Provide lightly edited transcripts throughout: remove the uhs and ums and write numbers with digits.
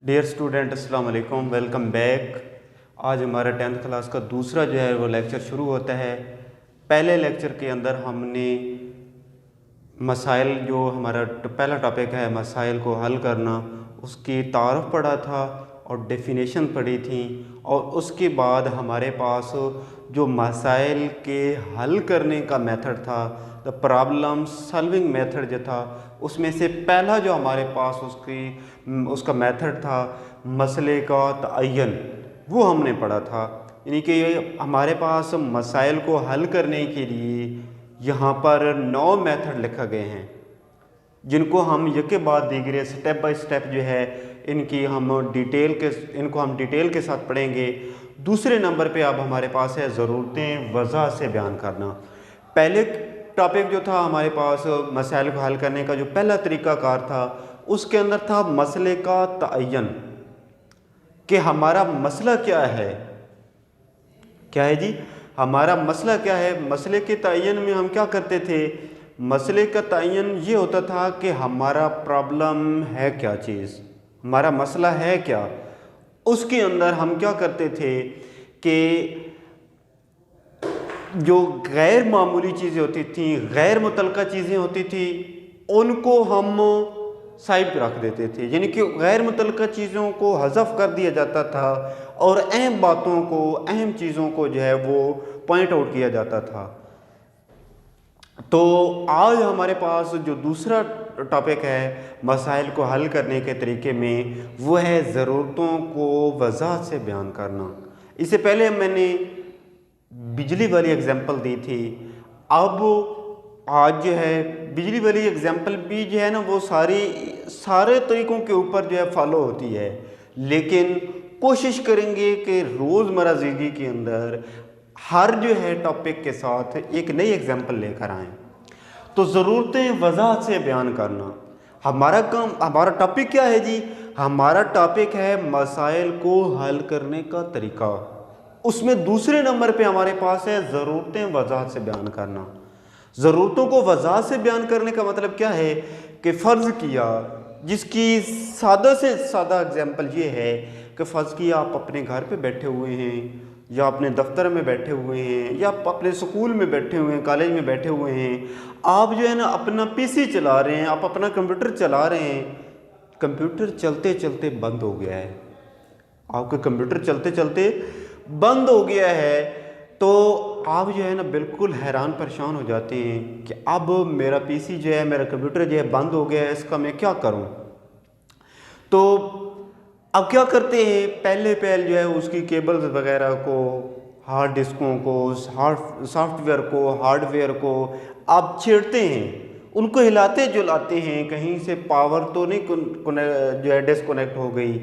Dear student अस्सलाम वालेकुम, welcome back. आज हमारा 10th क्लास का दूसरा जो है वो लेक्चर शुरू होता है। पहले लेक्चर के अंदर हमने मसाइल, जो हमारा पहला टॉपिक है मसाइल को हल करना, उसकी तारफ़ पढ़ा था और डेफिनेशन पढ़ी थी। और उसके बाद हमारे पास जो मसाइल के हल करने का मेथड था, द प्रॉब्लम सॉल्विंग मेथड जो था, उसमें से पहला जो हमारे पास उसका मेथड था मसले का तअय्युन, वो हमने पढ़ा था। यानी कि हमारे पास मसाइल को हल करने के लिए यहाँ पर 9 मेथड लिखा गए हैं, जिनको हम एक बाद दीगरे स्टेप बाय स्टेप जो है इनको हम डिटेल के साथ पढ़ेंगे। दूसरे नंबर पे अब हमारे पास है ज़रूरतें वज़ह से बयान करना। पहले टॉपिक जो था हमारे पास मसाइल को हल करने का जो पहला तरीक़ाकार था, उसके अंदर था मसले का तअय्युन, कि हमारा मसला क्या है। क्या है जी? हमारा मसला क्या है। मसले के तअय्युन में हम क्या करते थे? मसले का तअय्युन ये होता था कि हमारा प्रॉब्लम है क्या चीज़, हमारा मसला है क्या। उसके अंदर हम क्या करते थे कि जो गैर मामूली चीज़ें होती थी, गैर मुतल्लका चीज़ें होती थी, उनको हम साइड पर रख देते थे। यानी कि गैर मुतल्लका चीज़ों को हज़फ कर दिया जाता था और अहम बातों को, अहम चीज़ों को जो है वो पॉइंट आउट किया जाता था। तो आज हमारे पास जो दूसरा टॉपिक है मसाइल को हल करने के तरीके में, वो है ज़रूरतों को वज़ाहत से बयान करना। इससे पहले मैंने बिजली वाली एग्जांपल दी थी। अब आज जो है बिजली वाली एग्जांपल भी जो है ना, वो सारे तरीक़ों के ऊपर जो है फॉलो होती है, लेकिन कोशिश करेंगे कि रोज़मर्रा ज़िंदगी के अंदर हर जो है टॉपिक के साथ एक नई एग्जांपल लेकर आएँ। तो ज़रूरतें वज़ाहत से बयान करना हमारा काम, हमारा टॉपिक क्या है जी? हमारा टॉपिक है मसाइल को हल करने का तरीका। उसमें दूसरे नंबर पे हमारे पास है ज़रूरतें वज़ाहत से बयान करना। ज़रूरतों को वज़ाहत से बयान करने का मतलब क्या है कि फ़र्ज़ किया, जिसकी सादा से सादा एग्जांपल ये है कि फ़र्ज़ किया आप अपने घर पे बैठे हुए हैं, या अपने दफ्तर में बैठे हुए हैं, या अपने स्कूल में बैठे हुए हैं, कॉलेज में बैठे हुए हैं। आप जो है ना अपना पीसी चला रहे हैं, आप अपना कंप्यूटर चला रहे हैं, कंप्यूटर चलते चलते बंद हो गया है। आपका कंप्यूटर चलते चलते बंद हो गया है, तो आप जो है ना बिल्कुल हैरान परेशान हो जाते हैं कि अब मेरा पीसी जो है, मेरा कंप्यूटर जो है बंद हो गया है, इसका मैं क्या करूं। तो अब क्या करते हैं, पहले जो है उसकी केबल्स वगैरह को, हार्ड डिस्कों को, सॉफ्टवेयर को, हार्डवेयर को आप छेड़ते हैं, उनको हिलाते जुलाते हैं। कहीं से पावर तो नहीं जो है डिस्कनेक्ट हो गई,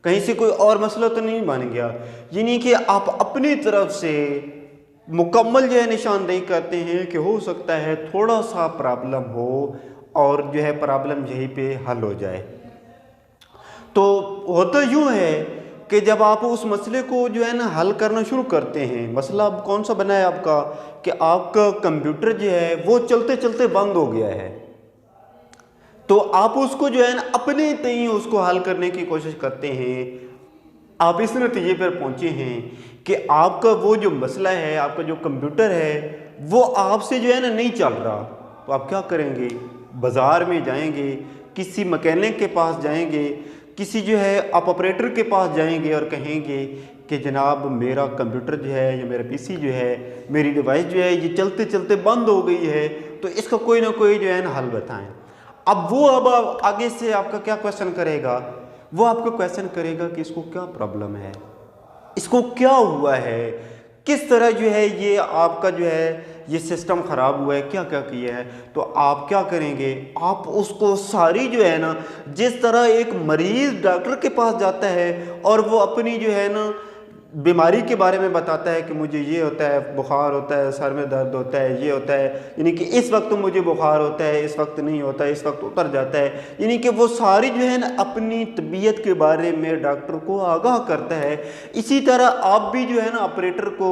कहीं से कोई और मसला तो नहीं बन गया। यानी कि आप अपनी तरफ से मुकम्मल जो है निशानदेही करते हैं कि हो सकता है थोड़ा सा प्रॉब्लम हो और जो है प्रॉब्लम यहीं पे हल हो जाए। तो होता यूँ है कि जब आप उस मसले को जो है ना हल करना शुरू करते हैं, मसला अब कौन सा बना है आपका, कि आपका कंप्यूटर जो है वो चलते चलते बंद हो गया है, तो आप उसको जो है ना अपने तय उसको हल करने की कोशिश करते हैं। आप इस नतीजे पर पहुंचे हैं कि आपका वो जो मसला है, आपका जो कंप्यूटर है, वो आपसे जो है ना नहीं चल रहा। तो आप क्या करेंगे? बाज़ार में जाएंगे, किसी मैकेनिक के पास जाएंगे, किसी जो है आप ऑपरेटर के पास जाएंगे और कहेंगे कि जनाब मेरा कंप्यूटर जो है या मेरा पीसी जो है, मेरी डिवाइस जो है, ये चलते चलते बंद हो गई है, तो इसका कोई ना कोई जो है ना हल बताएं। अब आगे से आपका क्या क्वेश्चन करेगा? वो आपको क्वेश्चन करेगा कि इसको क्या प्रॉब्लम है, इसको क्या हुआ है, किस तरह जो है ये आपका जो है ये सिस्टम ख़राब हुआ है, क्या क्या किया है। तो आप क्या करेंगे? आप उसको सारी जो है ना, जिस तरह एक मरीज़ डॉक्टर के पास जाता है और वो अपनी जो है ना बीमारी के बारे में बताता है कि मुझे ये होता है, बुखार होता है, सर में दर्द होता है, ये होता है, यानी कि इस वक्त मुझे बुखार होता है, इस वक्त नहीं होता है, इस वक्त उतर जाता है, यानी कि वो सारी जो है ना अपनी तबीयत के बारे में डॉक्टर को आगाह करता है। इसी तरह आप भी जो है ना ऑपरेटर को,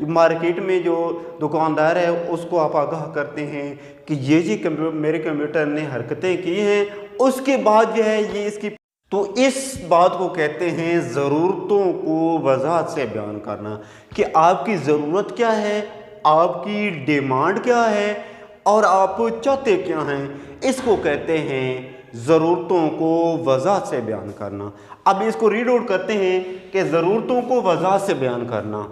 मार्केट में जो दुकानदार है उसको आप आगाह करते हैं कि ये जी मेरे कंप्यूटर ने हरकतें की हैं, उसके बाद जो है ये इसकी तो इस बात को कहते हैं ज़रूरतों को वजाहत से बयान करना कि आपकी ज़रूरत क्या है, आपकी डिमांड क्या है और आप चाहते क्या हैं। इसको कहते हैं ज़रूरतों को वजाहत से बयान करना। अब इसको रीड आउट करते हैं कि ज़रूरतों को वजाहत से बयान करना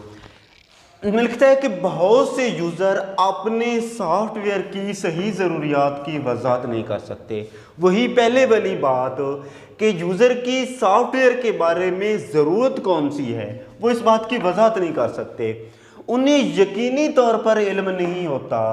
मिलता है कि बहुत से यूज़र अपने सॉफ्टवेयर की सही ज़रूरियात की वजाहत नहीं कर सकते। वही पहले वाली बात कि यूज़र की सॉफ्टवेयर के बारे में ज़रूरत कौन सी है, वो इस बात की वजाहत नहीं कर सकते। उन्हें यकीनी तौर पर इल्म नहीं होता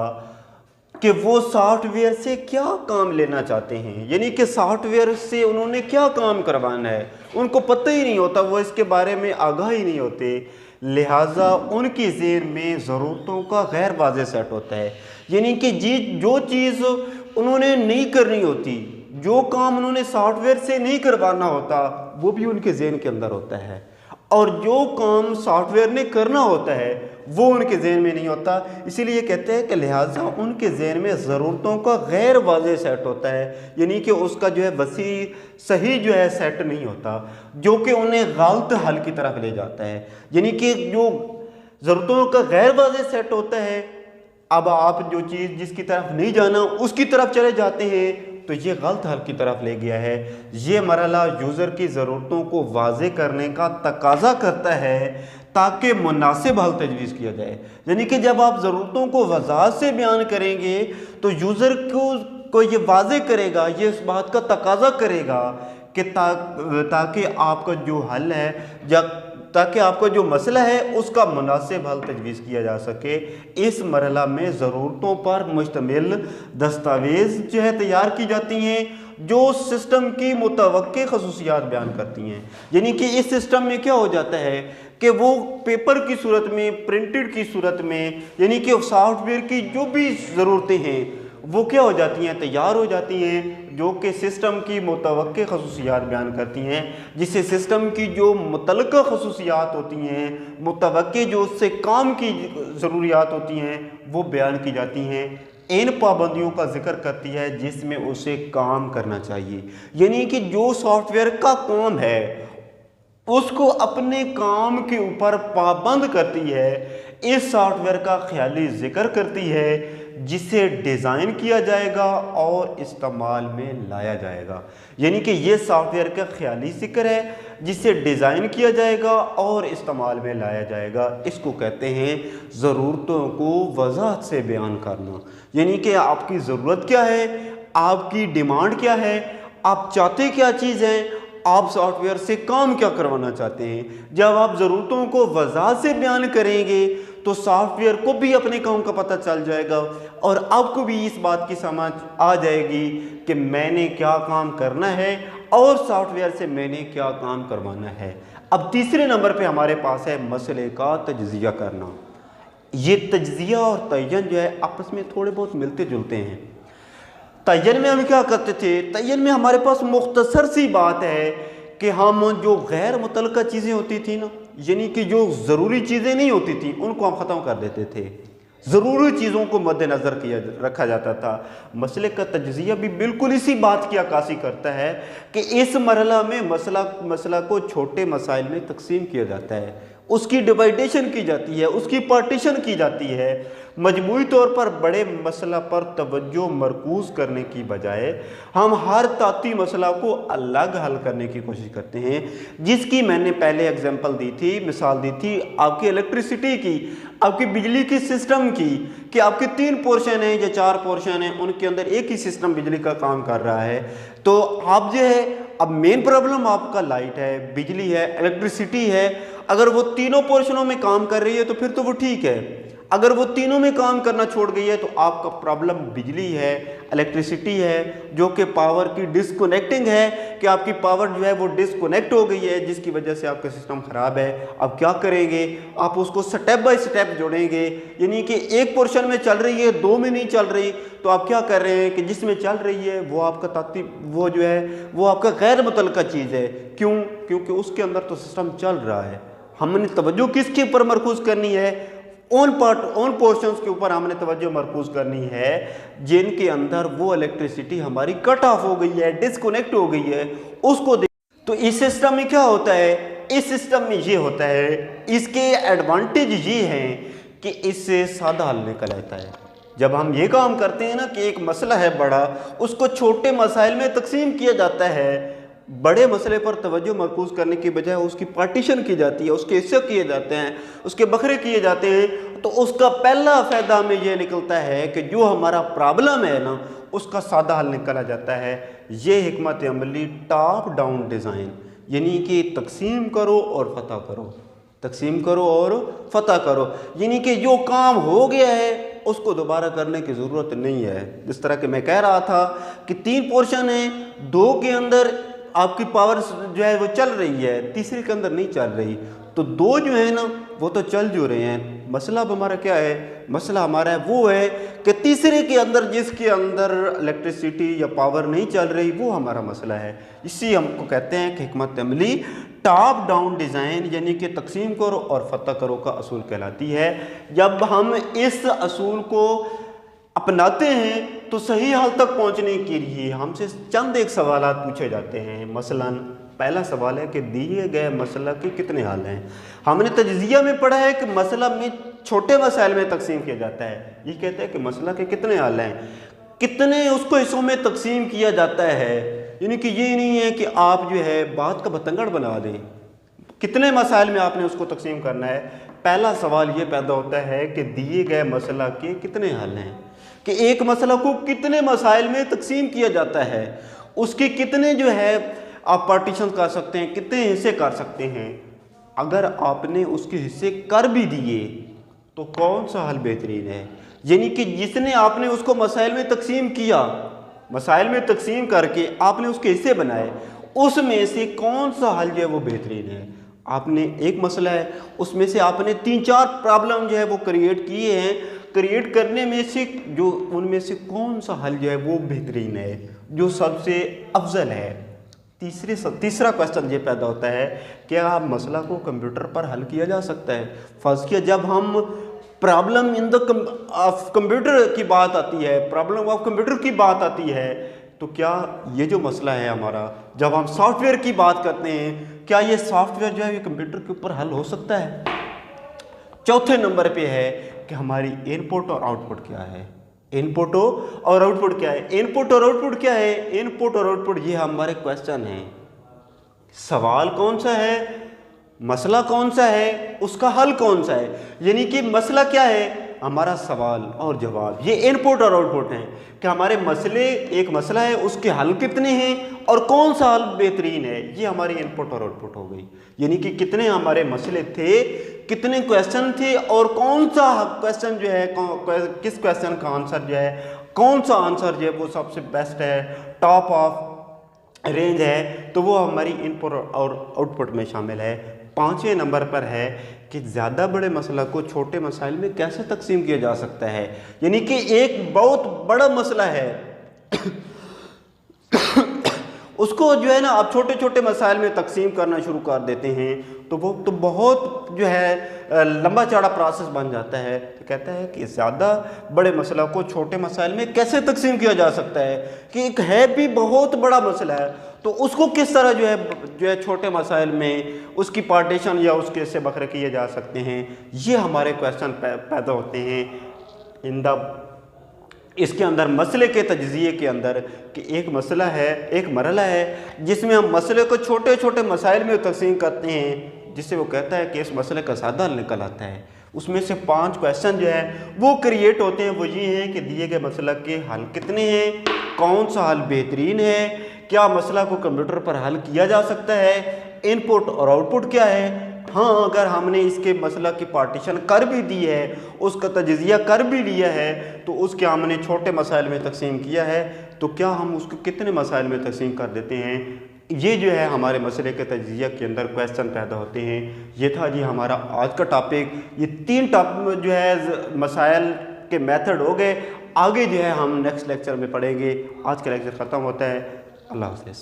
कि वो सॉफ्टवेयर से क्या काम लेना चाहते हैं, यानी कि सॉफ्टवेयर से उन्होंने क्या काम करवाना है, उनको पता ही नहीं होता, वो इसके बारे में आगाह ही नहीं होते। लिहाजा उनकी ज़हन में ज़रूरतों का गैर वाज़ेह सेट होता है, यानी कि जो चीज़ उन्होंने नहीं करनी होती, जो काम उन्होंने सॉफ्टवेयर से नहीं करवाना होता, वो भी उनके ज़हन के अंदर होता है, और जो काम सॉफ्टवेयर ने करना होता है वो उनके ज़हन में नहीं होता। इसीलिए कहते हैं कि लिहाजा उनके ज़हन में ज़रूरतों का गैर वाज़ेह सेट होता है, यानी कि उसका जो है वसी सही जो है सेट नहीं होता, जो कि उन्हें गलत हल की तरफ ले जाता है। यानी कि जो ज़रूरतों का गैर वाज़ेह सेट होता है, अब आप जो चीज़ जिसकी तरफ नहीं जाना उसकी तरफ चले जाते हैं, तो ये गलत हल की तरफ ले गया है। ये मरहला यूज़र की ज़रूरतों को वाज़े करने का तकाज़ा करता है ताकि मुनासिब हल तजवीज़ किया जाए। यानी कि जब आप ज़रूरतों को वज़ाहत से बयान करेंगे तो यूज़र को ये वाज़े करेगा, ये इस बात का तकाज़ा करेगा कि ताकि आपका जो हल है या ताकि आपका जो मसला है उसका मुनासिब हल तजवीज़ किया जा सके। इस मरहला में ज़रूरतों पर मुश्तमिल दस्तावेज़ जो है तैयार की जाती हैं जो सिस्टम की मुतवक्के खसूसियात बयान करती हैं। यानी कि इस सिस्टम में क्या हो जाता है कि वो पेपर की सूरत में, प्रिंटेड की सूरत में, यानी कि सॉफ्टवेयर की जो भी ज़रूरतें हैं वो क्या हो जाती हैं, तैयार हो जाती हैं, जो कि सिस्टम की मुतवक्के खसूसियात बयान करती हैं, जिससे सिस्टम की जो मुतल्लका खसूसियात होती हैं, मुतवक्के जो उससे काम की ज़रूरियात होती हैं वो बयान की जाती हैं। इन पाबंदियों का जिक्र करती है जिसमें उसे काम करना चाहिए, यानी कि जो सॉफ्टवेयर का काम है उसको अपने काम के ऊपर पाबंद करती है। इस सॉफ्टवेयर का ख्याली जिक्र करती है जिसे डिज़ाइन किया जाएगा और इस्तेमाल में लाया जाएगा। यानी कि ये सॉफ्टवेयर का ख्याली जिक्र है जिसे डिज़ाइन किया जाएगा और इस्तेमाल में लाया जाएगा। इसको कहते हैं ज़रूरतों को वजाहत से बयान करना। यानी कि आपकी ज़रूरत क्या है, आपकी डिमांड क्या है, आप चाहते क्या चीज़ हैं, आप सॉफ्टवेयर से काम क्या करवाना चाहते हैं। जब आप ज़रूरतों को वजाहत से बयान करेंगे तो सॉफ्टवेयर को भी अपने काम का पता चल जाएगा और आपको भी इस बात की समझ आ जाएगी कि मैंने क्या काम करना है और सॉफ्टवेयर से मैंने क्या काम करवाना है। अब तीसरे नंबर पे हमारे पास है मसले का तज्ज़िया करना। ये तज्ज़िया और तयन जो है आपस में थोड़े बहुत मिलते जुलते हैं। तयन में हम क्या करते थे, तयन में हमारे पास मुख्तसर सी बात है कि हम जो गैर मुतल्लका चीज़ें होती थी ना, यानी कि जो ज़रूरी चीज़ें नहीं होती थी उनको हम ख़त्म कर देते थे, ज़रूरी चीज़ों को मद्देनज़र किया रखा जाता था। मसले का तज्ज़िया भी बिल्कुल इसी बात की अक्कासी करता है कि इस मरहला में मसला को छोटे मसाइल में तकसीम किया जाता है, उसकी डिवाइडेशन की जाती है, उसकी पार्टीशन की जाती है। मजमूई तौर पर बड़े मसला पर तवज्जो मरकूज़ करने की बजाय हम हर ताती मसला को अलग हल करने की कोशिश करते हैं, जिसकी मैंने पहले एग्जांपल दी थी, मिसाल दी थी आपकी इलेक्ट्रिसिटी की, आपकी बिजली की सिस्टम की, कि आपके 3 पोर्शन हैं या 4 पोर्शन हैं, उनके अंदर एक ही सिस्टम बिजली का काम कर रहा है। तो आप जो है, अब मेन प्रॉब्लम आपका लाइट है, बिजली है, इलेक्ट्रिसिटी है। अगर वो तीनों पोर्शनों में काम कर रही है तो फिर तो वो ठीक है। अगर वो तीनों में काम करना छोड़ गई है तो आपका प्रॉब्लम बिजली है, इलेक्ट्रिसिटी है, जो कि पावर की डिस्कनेक्टिंग है, कि आपकी पावर जो है वो डिस्कनेक्ट हो गई है, जिसकी वजह से आपका सिस्टम ख़राब है। अब क्या करेंगे, आप उसको स्टेप बाय स्टेप जोड़ेंगे, यानी कि एक पोर्शन में चल रही है, 2 में नहीं चल रही, तो आप क्या कर रहे हैं कि जिसमें चल रही है वो आपका वो जो है वो आपका गैर मुतल्लका चीज़ है। क्यों? क्योंकि उसके अंदर तो सिस्टम चल रहा है। हमने तवज्जो किसके ऊपर मरकूज़ करनी है, ऑन पोर्शंस के ऊपर हमने तवज्जो मरकूज़ करनी है जिनके अंदर वो इलेक्ट्रिसिटी हमारी कट ऑफ हो गई है, डिस्कनेक्ट हो गई है, उसको तो इस सिस्टम में क्या होता है, इस सिस्टम में ये होता है, इसके एडवांटेज ये हैं कि इससे सादा हल निकल आता है। जब हम ये काम करते हैं ना कि एक मसला है बड़ा, उसको छोटे मसाइल में तकसीम किया जाता है, बड़े मसले पर तवज्जो मरकूज़ करने की बजाय उसकी पार्टीशन की जाती है, उसके हिस्से किए जाते हैं, उसके बखरे किए जाते हैं, तो उसका पहला फ़ायदा हमें यह निकलता है कि जो हमारा प्रॉब्लम है ना उसका सादा हल निकला जाता है। ये हिकमत अमली टॉप डाउन डिज़ाइन, यानी कि तकसीम करो और फतह करो, तकसीम करो और फतह करो, यानी कि जो काम हो गया है उसको दोबारा करने की ज़रूरत नहीं है। जिस तरह कि मैं कह रहा था कि 3 पोर्शन हैं, 2 के अंदर आपकी पावर जो है वो चल रही है, तीसरे के अंदर नहीं चल रही, तो 2 जो है ना वो तो चल जो रहे हैं। मसला अब हमारा क्या है, मसला हमारा है वो है कि तीसरे के अंदर जिसके अंदर इलेक्ट्रिसिटी या पावर नहीं चल रही वो हमारा मसला है। इसी हमको कहते हैं कि हिकमत अमली टॉप डाउन डिज़ाइन, यानी कि तकसीम करो और फतह करो का असूल कहलाती है। जब हम इस असूल को अपनाते हैं तो सही हल तक पहुंचने के लिए हमसे चंद एक सवालात पूछे जाते हैं। मसलन पहला सवाल है कि दिए गए मसला के कितने हल हैं। हमने तज्ज़िया में पढ़ा है कि मसला में छोटे मसाइल में तकसीम किया जाता है। ये कहता है कि मसला के कितने हल हैं, कितने उसको हिस्सों में तकसीम किया जाता है, यानी कि ये नहीं है कि आप जो है बात का बतंगड़ बना दें, कितने मसाइल में आपने उसको तकसीम करना है। पहला सवाल ये पैदा होता है कि दिए गए मसला के कितने हल हैं, कि एक मसला को कितने मसाइल में तकसीम किया जाता है, उसके कितने जो है आप पार्टीशन कर सकते हैं, कितने हिस्से कर सकते हैं। अगर आपने उसके हिस्से कर भी दिए तो कौन सा हल बेहतरीन है, यानी कि जिसने आपने उसको मसाइल में तकसीम किया, मसाइल में तकसीम करके आपने उसके हिस्से बनाए, उसमें से कौन सा हल जो है वो बेहतरीन है। आपने एक मसला है उसमें से आपने 3-4 प्रॉब्लम जो है वो क्रिएट किए हैं, क्रिएट करने में से जो उनमें से कौन सा हल जो है वो बेहतरीन है, जो सबसे अफजल है। तीसरा क्वेश्चन ये पैदा होता है क्या मसला को कंप्यूटर पर हल किया जा सकता है। फर्ज किया जब हम प्रॉब्लम इन द कंप्यूटर की बात आती है, प्रॉब्लम ऑफ कंप्यूटर की बात आती है, तो क्या ये जो मसला है हमारा, जब हम सॉफ्टवेयर की बात करते हैं, क्या ये सॉफ्टवेयर जो है ये कंप्यूटर के ऊपर हल हो सकता है। चौथे नंबर पे है कि हमारी इनपुट और आउटपुट क्या है, इनपुट और आउटपुट क्या है, इनपुट और आउटपुट क्या है, इनपुट और आउटपुट ये हमारे क्वेश्चन हैं। सवाल कौन सा है, मसला कौन सा है, उसका हल कौन सा है, यानी कि मसला क्या है, हमारा सवाल और जवाब, ये इनपुट और आउटपुट हैं कि हमारे मसले, एक मसला है उसके हल कितने हैं और कौन सा हल बेहतरीन है, ये हमारी इनपुट और आउटपुट हो गई। यानी कि कितने हमारे मसले थे, कितने क्वेश्चन थे और कौन सा क्वेश्चन जो है, किस क्वेश्चन का आंसर जो है, कौन सा आंसर जो है वो सबसे बेस्ट है, टॉप ऑफ रेंज है, तो वो हमारी इनपुट और आउटपुट में शामिल है। 5वें नंबर पर है कि ज़्यादा बड़े मसला को छोटे मसाइल में कैसे तकसीम किया जा सकता है, यानी कि एक बहुत बड़ा मसला है उसको जो है ना आप छोटे छोटे मसाइल में तकसीम करना शुरू कर देते हैं तो वो तो बहुत जो है लंबा चौड़ा प्रोसेस बन जाता है। तो कहता है कि ज़्यादा बड़े मसला को छोटे मसाइल में कैसे तकसीम किया जा सकता है, कि एक है भी बहुत बड़ा मसला है तो उसको किस तरह जो है छोटे मसाइल में उसकी पार्टीशन या उसके हिस्से बखरे किए जा सकते हैं। ये हमारे क्वेश्चन पैदा होते हैं इन द इसके अंदर मसले के तज्ज़िये के अंदर, कि एक मसला है, एक मरला है जिसमें हम मसले को छोटे छोटे मसाइल में तकसीम करते हैं, जिससे वो कहता है कि इस मसले का सादा हल निकल आता है। उसमें से 5 क्वेश्चन जो है वो क्रिएट होते हैं। वो ये हैं कि दिए गए मसला के हल कितने हैं, कौन सा हल बेहतरीन है, क्या मसला को कंप्यूटर पर हल किया जा सकता है, इनपुट और आउटपुट क्या है। हाँ, अगर हमने इसके मसला की पार्टीशन कर भी दी है, उसका तज्ज़िया कर भी लिया है, तो उसके हमने छोटे मसाइल में तकसीम किया है, तो क्या हम उसको कितने मसाइल में तकसीम कर देते हैं। ये जो है हमारे मसले के तज्ज़िया के अंदर क्वेश्चन पैदा होते हैं। ये था जी हमारा आज का टॉपिक। ये 3 टॉपिक जो है मसाइल के मेथड हो गए। आगे जो है हम नेक्स्ट लेक्चर में पढ़ेंगे। आज का लेक्चर ख़त्म होता है। अल्लाह हाफ़िज़।